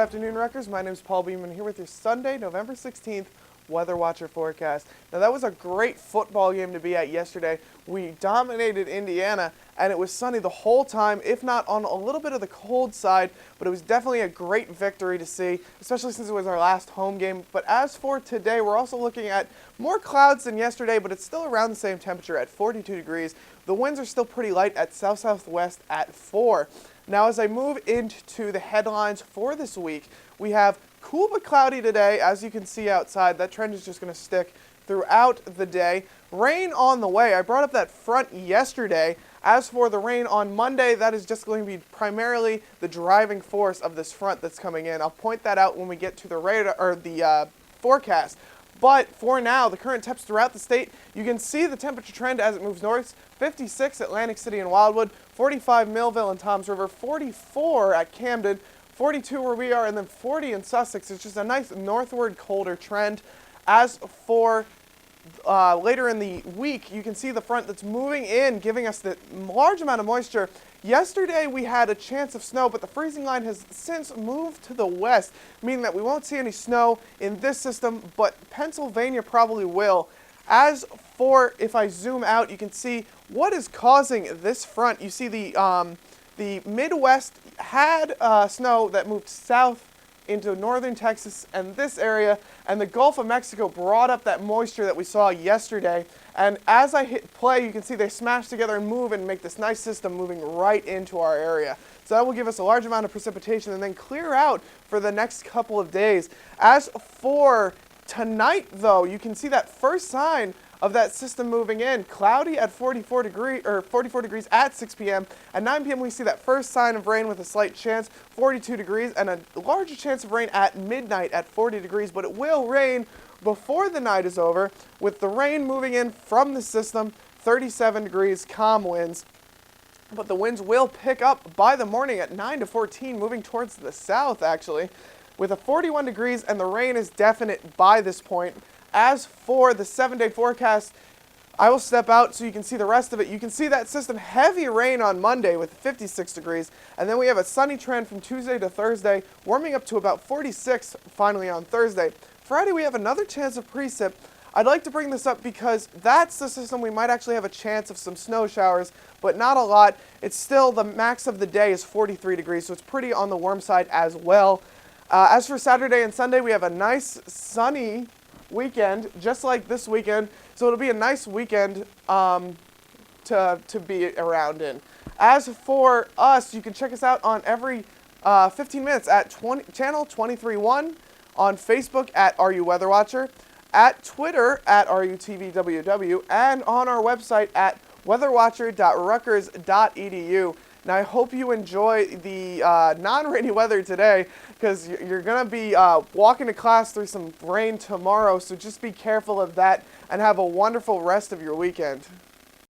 afternoon, Rutgers. My name is Paul Beeman here with your Sunday, November 16th Weather Watcher forecast. Now, that was a great football game to be at yesterday. We dominated Indiana, and it was sunny the whole time, if not on a little bit of the cold side, but it was definitely a great victory to see, especially since it was our last home game. But as for today, we're also looking at more clouds than yesterday, but it's still around the same temperature at 42 degrees. The winds are still pretty light at south-southwest at 4. Now, as I move into the headlines for this week, we have cool but cloudy today, as you can see outside. That trend is just going to stick throughout the day. Rain on the way. I brought up that front yesterday. As for the rain on Monday, that is just going to be primarily the driving force of this front that's coming in. I'll point that out when we get to the radar or the forecast. But for now, the current temps throughout the state, you can see the temperature trend as it moves north. 56 Atlantic City and Wildwood, 45 Millville and Toms River, 44 at Camden, 42 where we are, and then 40 in Sussex. It's just a nice northward colder trend. As for later in the week, you can see the front that's moving in, giving us the large amount of moisture. Yesterday we had a chance of snow, but the freezing line has since moved to the west, meaning that we won't see any snow in this system, but Pennsylvania probably will. As for, if I zoom out, you can see what is causing this front. You see the Midwest had snow that moved south into northern Texas and this area, and the Gulf of Mexico brought up that moisture that we saw yesterday. And as I hit play, you can see they smash together and move and make this nice system moving right into our area. So that will give us a large amount of precipitation and then clear out for the next couple of days. As for tonight, though, you can see that first sign of that system moving in. Cloudy at 44 degrees at 6 p.m. At 9 p.m. we see that first sign of rain with a slight chance, 42 degrees, and a larger chance of rain at midnight at 40 degrees, but it will rain before the night is over, with the rain moving in from the system, 37 degrees, calm winds. But the winds will pick up by the morning at 9 to 14, moving towards the south, actually, with a 41 degrees, and the rain is definite by this point. As for the 7-day forecast, I will step out so you can see the rest of it. You can see that system, heavy rain on Monday with 56 degrees, and then we have a sunny trend from Tuesday to Thursday, warming up to about 46 finally on Thursday. Friday, we have another chance of precip. I'd like to bring this up because that's the system we might actually have a chance of some snow showers, but not a lot. It's still, the max of the day is 43 degrees, so it's pretty on the warm side as well. As for Saturday and Sunday, we have a nice sunny weekend, just like this weekend, so it'll be a nice weekend to be around in. As for us, you can check us out on every 15 minutes at channel 23.1, on Facebook at RU Weather Watcher, at Twitter at RUTVWW, and on our website at weatherwatcher.rutgers.edu. Now, I hope you enjoy the non-rainy weather today, because you're going to be walking to class through some rain tomorrow, so just be careful of that and have a wonderful rest of your weekend.